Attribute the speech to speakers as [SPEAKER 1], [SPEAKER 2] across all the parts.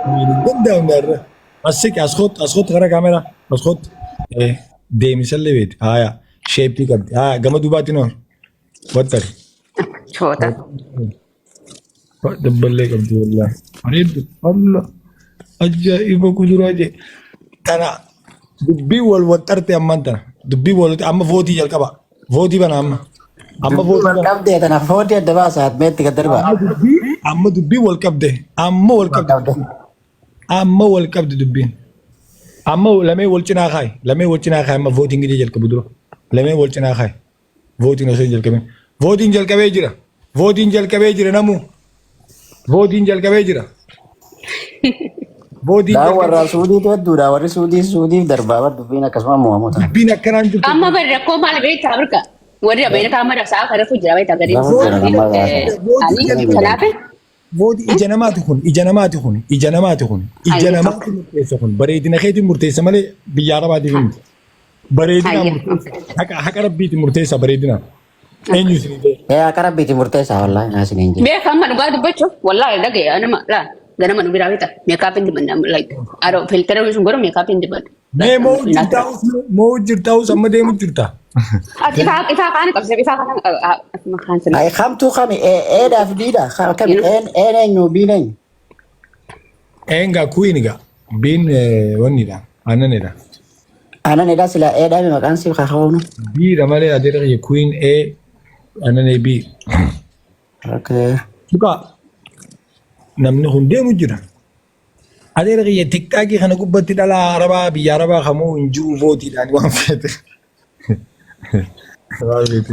[SPEAKER 1] جدا مرة مسك اسخط غير كاميرا اسخط ايه دي مثال بيت هايا شيب تي قبل ها قام دوباتي نور وتر
[SPEAKER 2] شوتا
[SPEAKER 1] دبل لي قبل والله مريض الله اجائب كدراجي ترى دبي والوترت اما انت دبي وال اما فوتي جلكبا فوتي بنا اما
[SPEAKER 3] dubbii
[SPEAKER 1] فوتي
[SPEAKER 3] wal
[SPEAKER 1] بنا
[SPEAKER 3] qabdee tanaaf foodii adda baasaat meetti gad darbaa.
[SPEAKER 1] اما دبي والكب ده اما
[SPEAKER 3] Wal
[SPEAKER 1] والكب
[SPEAKER 3] qabde.
[SPEAKER 1] اما والكب دبي اما لمي ولچنا خاي لمي ولچنا خاي ما فوتينج دي جلك بدرو لمي ولچنا خاي فوتينج نسو جلك فوتينج جلك بيجرا فوتينج جلك بيجرا نمو فوتينج جلك بيجرا فوتينج
[SPEAKER 3] Daa
[SPEAKER 1] جلك
[SPEAKER 3] warraa Suudiitu hedduudha. Warri Suudiif darbaa bar dubbiin akkasuma mo'amu ta'a.
[SPEAKER 1] بينا كان جلك
[SPEAKER 2] amma barra ko mal beeta burka warri abeena ta mara sa ka rafu jira beeta gari
[SPEAKER 3] Rafu jira, amma gaafa.
[SPEAKER 2] ani kanafe
[SPEAKER 1] فوتي اجنمات خون اجنمات خون اجنمات خون اجنمات مرتيسه خون بريدنا خيتي مرتيسه مالي بيارا بعد فين بريدنا
[SPEAKER 2] أيه.
[SPEAKER 1] مرتيسه حق ربيتي مرتيسه بريدنا اين يسري
[SPEAKER 3] Akka rabbiiti murteessaa wallaahi naasi ni injii.
[SPEAKER 2] be kamma nu gadu bacho wallahi dage ana ma la gana manu bira beeta me ka pindi banna like aro filter wisun goro me ka pindi ban
[SPEAKER 1] مي مو جرتاو سما دي مو جرتا
[SPEAKER 2] ita kan kabse ita kan ma kan sen
[SPEAKER 3] Ay kamtuu kami eedhaaf diidha. Kami een eenyu biin eenyu.
[SPEAKER 1] انغا كوينغا بين ونيدا اننيدا
[SPEAKER 3] Anan edhaa sila eedhaami maqaan siif kakawnu.
[SPEAKER 1] بي رمالي ادير كوين اي انني بي
[SPEAKER 3] Okay.
[SPEAKER 1] بقى نمني هندي مجرا ادير تيك تاكي خنا قبتي دلا عربا بي عربا خمو انجو فوتي داني وان فيت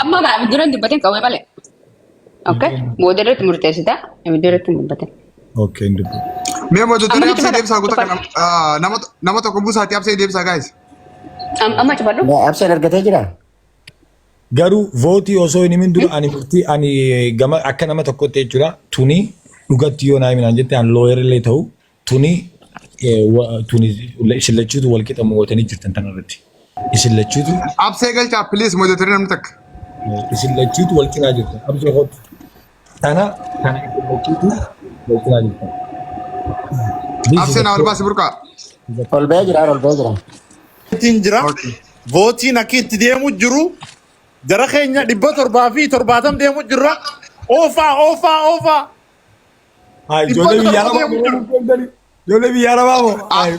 [SPEAKER 2] amma ba biduran dibbaten kawai bale okay moderate murtesita moderate dibbaten
[SPEAKER 1] اوكي ندب
[SPEAKER 4] Mee mootota
[SPEAKER 2] Amma
[SPEAKER 4] absee
[SPEAKER 2] jechuudha.
[SPEAKER 4] deemsaa guutaa kana nama tokko buusaatti absee deemsaa guys.
[SPEAKER 2] amma chapadu
[SPEAKER 3] Abseen argatee jira.
[SPEAKER 1] garuu vootii osoo hin himin dura ani murtii ani gama akka nama tokkotti jechuudha tuni dhugatti yoo naa himinaan jette an looyerillee ta'u tuni tuni isin lachuutu wal qixa mo'atanii jirtan tanarratti isin lachuutu
[SPEAKER 4] Absee galchaa please mootota namni takka.
[SPEAKER 1] isin lachuutu wal qinaa jirtan absee kootu tana tana isin lachuutu wal qinaa jirtan.
[SPEAKER 4] Absee naa ol baasi burqaa.
[SPEAKER 3] Ol ba'ee jira ol ba'ee jira.
[SPEAKER 5] Votiin jira. Votiin akka itti deemu jiru. Jara keenya 770 deemu jirra. Oofaa.
[SPEAKER 1] Ijoollee biyyaa rabaa moo ijoollee biyyaa rabaa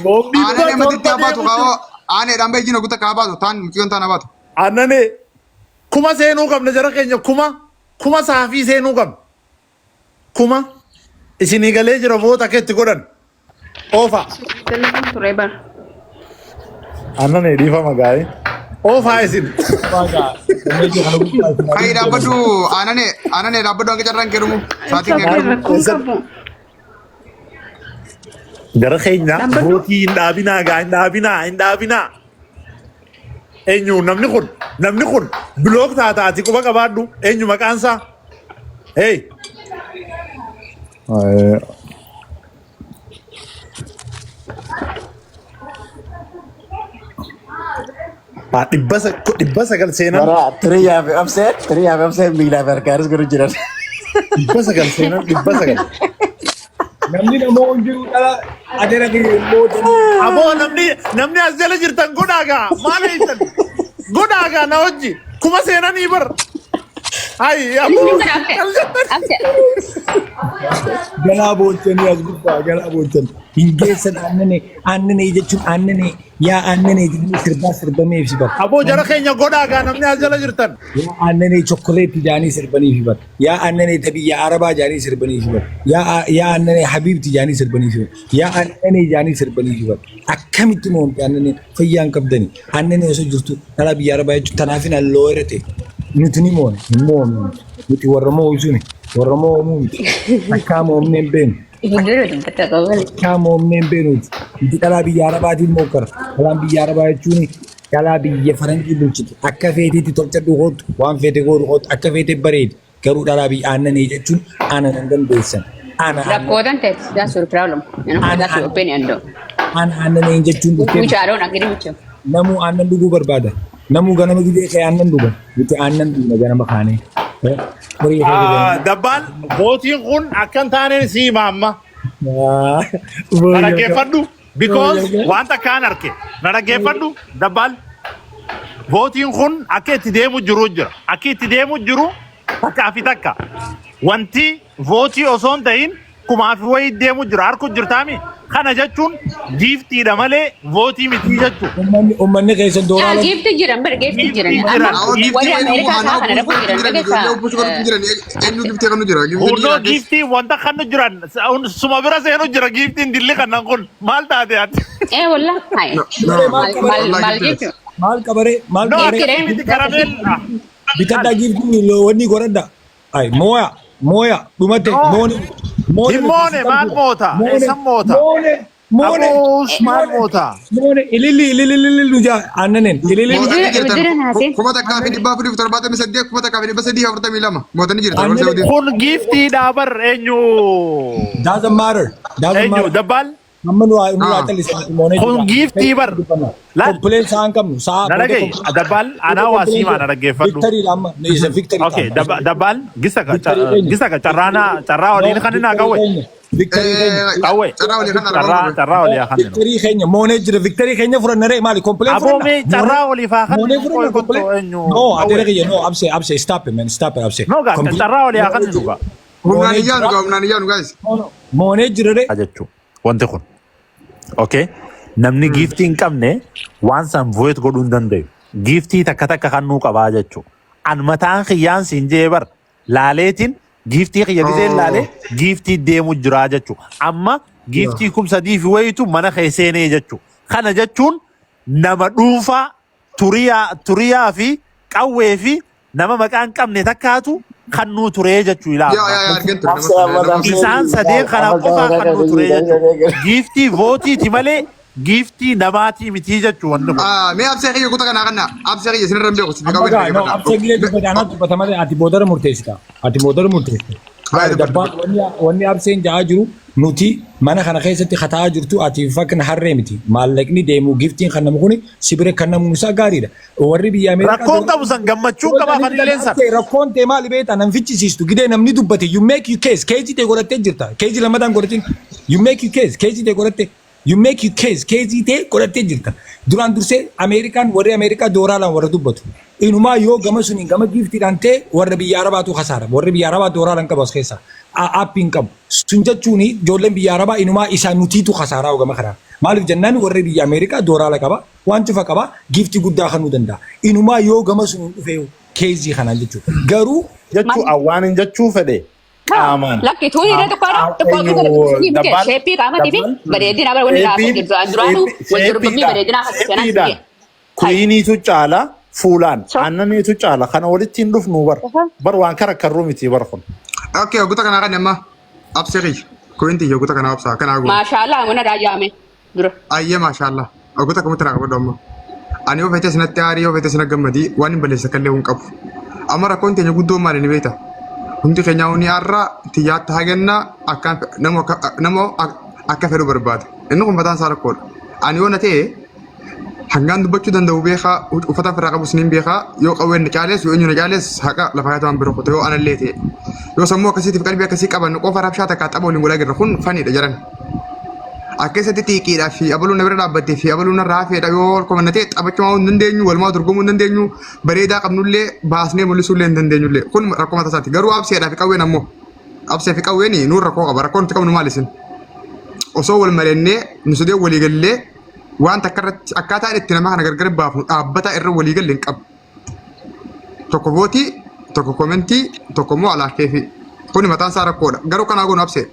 [SPEAKER 1] moo
[SPEAKER 4] Aanaan namatti itti abaatu kaawoo aaneedhaan beekina guutaa kaa baatu taan mukiyyoon taan abaatu.
[SPEAKER 5] Annane kuma seenuu qabna jara keenya kuma saafii seenuu qabna. Kuma isinii galee jira voota akka itti godhan. Oofaa.
[SPEAKER 2] rebar
[SPEAKER 5] Annane dhiifama gaa'ee. Oofaa isin.
[SPEAKER 4] Kayi dhaabbadhu aananee dhaabbadhu hanga carraan kennumu sa'aatiin kennu.
[SPEAKER 5] Jara keenya votii hin dhaabinaa gaa hin dhaabinaa. Eenyu namni kun bilook taataati quba qabaadhu eenyu maqaansaa. Hey. Dhibba sagal seenan.
[SPEAKER 3] Bara tiriyaa fi abseen miilaaf harkaanis godhu jiran.
[SPEAKER 5] Dhibba sagal.
[SPEAKER 1] namni namoo hin jiru dhala adeera guyyoota
[SPEAKER 5] Aboo namni as jala jirtan godhaagaa maal eeysan godhaagaa na wajji kuma seenanii bar. Hayi aboo.
[SPEAKER 1] galaa boolchanii as gubbaa galaa boolchan hin geessan aannanii jechuun aannanii yaa aannanii jedhanii sirbamee fi bara
[SPEAKER 5] Aboo jara keenya godhaagaa namni as jala jirtan.
[SPEAKER 1] yaa aannanii chokkoleetti jaanii sirbanii fi bara yaa aannanii tabiyya arabaa jaanii sirbanii fi bara yaa aannanii habiibti jaanii sirbanii fi bara yaa aannanii jaanii sirbanii fi bara akkamitti moomte aannanii fayyaan qabdanii aannanii osoo jirtu dhala biyya arabaa jechuun tanaafin halloo irratti nuti ni moone hin moomne nuti warra mo'isuuni warra mo'amuu miti akka moomne hin beenu.
[SPEAKER 2] biduran dibbata kawai
[SPEAKER 1] Akka moomne hin beenu nuti dhalaa biyya arabaatiin mookara dhalaan biyya arabaa jechuun dhalaa biyya faranjii bulchitu akka feeteetti tolchadhu hootu waan feete godhu hootu akka feete bareedi garuu dhalaa biyya aannanii jechuun aannan hin dandeessan.
[SPEAKER 2] rakkotan tet that's your problem that's your opinion though
[SPEAKER 1] Aannanii jechuun
[SPEAKER 2] which I don't agree with you
[SPEAKER 1] namuu aannan dhuguu barbaada. Namuu ganama gidee ka'ee aannan dhugan nuti aannan dhugna ganama kaanee.
[SPEAKER 5] Dabbaan votiin kun akkan taaneen sii maamma. Narageeffadhu because wanta kaan arke narageeffadhu dabbal votiin kun akka itti deemu jiru jira akka itti deemu jiru takkaa fi takka wanti votii osoo hin ta'in kumaaf wayii deemu jira harku jirtaami kana jechuun giiftiidha malee votii miti jechuun
[SPEAKER 1] ummanni keessan dooraa
[SPEAKER 2] giifti jiran bar giifti jiran warri Ameerikaa isaa kana rafu jiran dhageessaa
[SPEAKER 5] Hurnoo giiftii wanta kan jiran suma bira seenu jira giiftiin dilli kanan kun maal taate ati
[SPEAKER 2] walla maal jechuun
[SPEAKER 1] maal qabaree maal
[SPEAKER 5] no
[SPEAKER 1] qabaree
[SPEAKER 5] akka miti karameel
[SPEAKER 1] bitadhaa giiftii wanni godhadha ay mooya dhumate
[SPEAKER 5] Himmoone maal moota eessan moota Abuus maal moota
[SPEAKER 1] ililli nujaa aannanen ililli
[SPEAKER 4] kuma takkaa fi dhibbaa fi torbaatamii saddeet kuma takkaa fi dhibba sadii afurtamii lama mootanii jirtu.
[SPEAKER 5] kun giiftiidha bar eenyu
[SPEAKER 1] doesn't matter
[SPEAKER 5] eenyu dabbal
[SPEAKER 1] amma nu aatalisa moone
[SPEAKER 5] kun giiftii bar
[SPEAKER 1] kompileen saan qabnu saa
[SPEAKER 5] nalagay dabbal anaa waasiimaa nalageeffadhu
[SPEAKER 1] victory amma isa victory
[SPEAKER 5] okay dabbal gisa ka carraa waliin kan naa qawwe qawwe carraa walii kan
[SPEAKER 1] victory keenya moone jira victory keenya furannare maali kompileen
[SPEAKER 5] aboome carraa walii faa kan
[SPEAKER 1] moone furannare no adere kiyya no abse stop it man stop it abse
[SPEAKER 5] no ga carraa walii kan nuga
[SPEAKER 4] humnaan iyyaanu guys
[SPEAKER 1] moone jira de
[SPEAKER 5] ajechuu wanti kun okay namni giiftii hin qabne waan san voyet godhuu hin danda'u giiftii takka takka kan nuu qabaa jechuu an mataan kiyyaan siin jee bar laaleetiin giiftii kiyya gisee laalee giiftii deemu jiraa jechuu amma giiftii kumsadii fi wayitu mana keesseenee jechuu kana jechuun nama dhuunfaa turiyaa fi qawwee fi nama maqaan qabne takkaatu kan nuu turee jechuu ilaala isaan sadeen kana qofaa kan nuu turee jechuu giiftii vootiiti malee giiftii namaatii mitii jechuu wanni kun
[SPEAKER 4] mee absee kiyya kutaa kanaa kanna absee kiyya sinirra hin beeku
[SPEAKER 1] absee kiyya dubbataanaa dubbatamate ati boodara murteessita dabbaa wanni abseen ja'aa jiru nuti mana kana keessatti kataa jirtu ati fakna harree miti maallaqni deemu giiftiin kan namu kuni sibire kan namu isaa gaariidha warri biyya Ameerikaa
[SPEAKER 5] rakkoon qabu san gammachuu qaba kan illeensa
[SPEAKER 1] rakkoon ta'e maali beeta nan fichisiistu gidee namni dubbate you make you case keejii ta'e godhattee jirta keejii lamadaan godhatin you make you case keejii ta'e godhatte you make you case keejii ta'e godhattee jirta duraan dursee Ameerikaan warri Ameerikaa dooraalaan warra dubbatu inumaa yoo gama suniin gama giiftiidhaan ta'e warra biyya Arabaatu khasaara warri biyya Arabaa dooraalaan qabu as keessa aappiin qabu sun jechuun ijoolleen biyya Arabaa inumaa isaa nutiitu khasaaraa gama kanaa maaliif jennaan warri biyya Ameerikaa dooraala qaba waan cufa qaba giiftii guddaa kanuu danda'a inumaa yoo gama suniin dhufee keezii kanaan jechuudha garuu
[SPEAKER 5] jechuu awwaanin jechuu fedhe qaamaan
[SPEAKER 2] lakki tuuni irra tokko sheeppii qaamaatii fi bareedina bara wanni laafu duraanuu wal dorgommii bareedinaa hasiisanaa
[SPEAKER 5] kuyiiniitu caala fuulaan aannaniitu caala kana walitti hin dhufnu bar waan karakkarruu miti bar kun
[SPEAKER 4] okay guta kana kan amma absee kiyya kuinti yo guta kana absa kana go
[SPEAKER 2] maashaallah wana daajame dura
[SPEAKER 4] ayye maashaallah guta kamtu na qabdo amma ani yo fete sinatti ari yo fete sinatti gammadi waan balleessa kallee hun qabu amara konti nya guddoo maali ni beeta hundi keenya uni arra tiyaata hagenna akka namo akka fedhu barbaade inni kun bataan saara kool ani yo nate hangaan dubbachuu danda'u beekaa uffata firraa qabu siniin beekaa yoo qawween caalees yoo eenyu caalees haqa lafa yaatu waan biroo qote yoo anallee ta'e yoo sammuu akkasiitiif qalbii akkasii qaban qofa rabshaa takka xaba waliin godhaa jirra kun faniidha jiran akkasatti xiiqiidhaa fi abaluun bira dhaabbattee fi abaluun irraa hafeedha yoo komannatee xabachuu hin dandeenyu walumaa dorgomuu hin dandeenyu bareedaa qabnullee baasnee mul'isuullee hin dandeenyullee kun rakkoo mataa isaati garuu abseedhaa fi qawween ammoo absee fi qawween nuun rakkoo qaba rakkoon nuti qabnu maalisin osoo wal malennee nu sadee walii gallee waan takkarratti akkaataan itti nama kana gargar baafnu dhaabbata irra walii galle hin qabu. Tokko vootii, tokko komentii, tokko immoo alaakee fi kuni mataan isaa rakkoodha. Garuu kanaa goonu absee.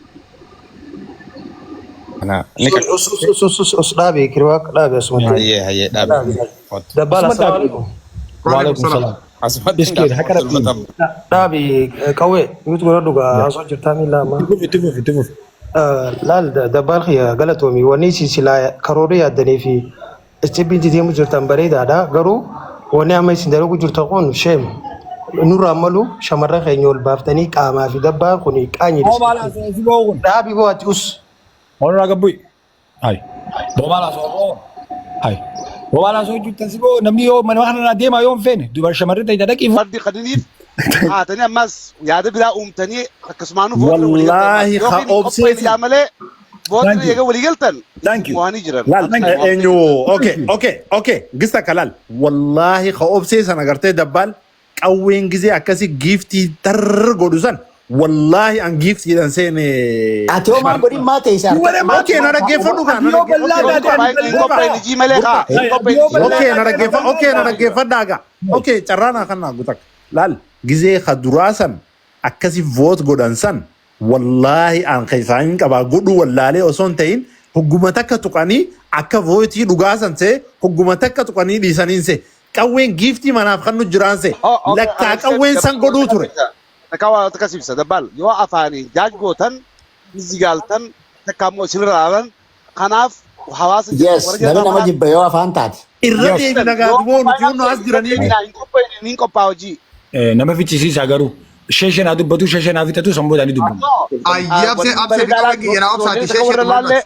[SPEAKER 3] Os dhaabii kiriwaaq dhaabii asumatti.
[SPEAKER 6] Hayyee dhaabii.
[SPEAKER 3] Dabbaala asalaamaalaikum.
[SPEAKER 1] Waalaikum salaam.
[SPEAKER 6] Asumatti
[SPEAKER 3] dhaabii qawwee yuutu godha dhugaa haasoo jirtaa miila amma.
[SPEAKER 1] Itti fufi.
[SPEAKER 3] Laal dabbaal khiyya galatoomii wanni silaa karoora yaaddanii fi istibiinti deemu jirtan bareedaadha garuu wanni amma isin dalagu jirtan kun sheem nurraa malu shamarran keenya ol baaftanii qaamaa fi dabbaan kun qaanyi dhaabii bo'aati us.
[SPEAKER 1] Honoraa gabbui. Hai. Boobaalaa sooroo. Hai. Boobaalaa soo juttan si boo namni yoo mana kana deemaa yoo hin feene dubar shamarri ta'e dhaqii.
[SPEAKER 7] Fardi qadiniif haatanii ammas yaada biraa uumtanii akkasumaan
[SPEAKER 5] wallaahi ka obseeti
[SPEAKER 7] Vootni
[SPEAKER 1] Thank you.
[SPEAKER 7] egaa walii galtan.
[SPEAKER 1] Thank you.
[SPEAKER 7] Waan jiran.
[SPEAKER 5] laal eenyu okay gista kalaal wallaahi ka obsee sana gartee dabbaal qawween gizee akkasii giiftii tarr godhu san wallaahi an giiftiidhan seene
[SPEAKER 3] Ati homaa godhin maa ta'e isaa.
[SPEAKER 5] okay na dhaggeeffadhu kaa
[SPEAKER 1] Yoo bal'aa
[SPEAKER 7] Hin qophaa'in ijii malee kaa. Hin qophaa'in
[SPEAKER 5] okay na dhaggeeffadhaa gaa okay carraanaa kan naa gutak laal gizee ka duraa san akkasii voot godhan san wallaahi an keessaaniin qabaa godhu wallaalee osoo hin ta'in hogguma takka tuqanii akka vootii dhugaasan see hogguma takka tuqanii dhiisaniin see qawween giiftii manaaf kan nu jiraan see lakkaa qawween san godhuu ture.
[SPEAKER 7] Kawa takasibsa dabbal yoo afaanii jaaj gootan zigaaltan takka ammoo isin raaran kanaaf hawaasa
[SPEAKER 3] Yes, namni nama jibba yoo afaan taate.
[SPEAKER 5] Irra deebi nagaa duboon nuti as jiranii.
[SPEAKER 7] Hin qophaa hojii.
[SPEAKER 1] nama fichisiisaa garuu sheeshenaa dubbatu sheeshenaa fixatu samboodhaan ni dubbatu.
[SPEAKER 4] Ayyaabse abse bitaa giyana obsaati sheeshen dubbatu.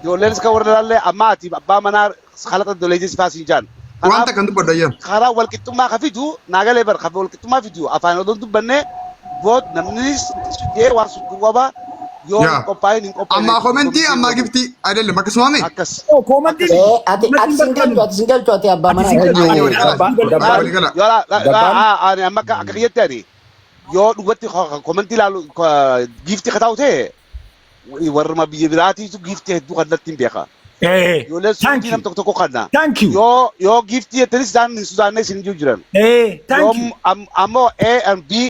[SPEAKER 7] Ijoolleen iska warra laallee amma ati abbaa manaa kalata dolee jisi faasiin jaan.
[SPEAKER 4] Wanta kan dubbadhu ayyaam.
[SPEAKER 7] Karaa walqixxummaa ka fidu naagalee bar ka walqixxummaa fidu afaan odoon dubbanne voot namnis jee waan suggubaba yoo hin qophaa'in hin qophaa'in.
[SPEAKER 4] Amma komentii amma giftii adeelle akkasuma mee.
[SPEAKER 7] Akkas.
[SPEAKER 1] Koomantii.
[SPEAKER 3] Ati singalchu ati abbaa manaa.
[SPEAKER 7] Ani amma akka kiyyatti ani yoo dhugatti komentii ilaalu giiftii ka taa'u ta'e warra biyya biraatiitu giiftii hedduu kan natti hin beeka. Ijoolleen suutii nam tokko kanna.
[SPEAKER 1] Thank you.
[SPEAKER 7] Yoo giiftii jettanis isaan hin sodaanne isin jiran.
[SPEAKER 1] Thank you.
[SPEAKER 7] Ammoo A and B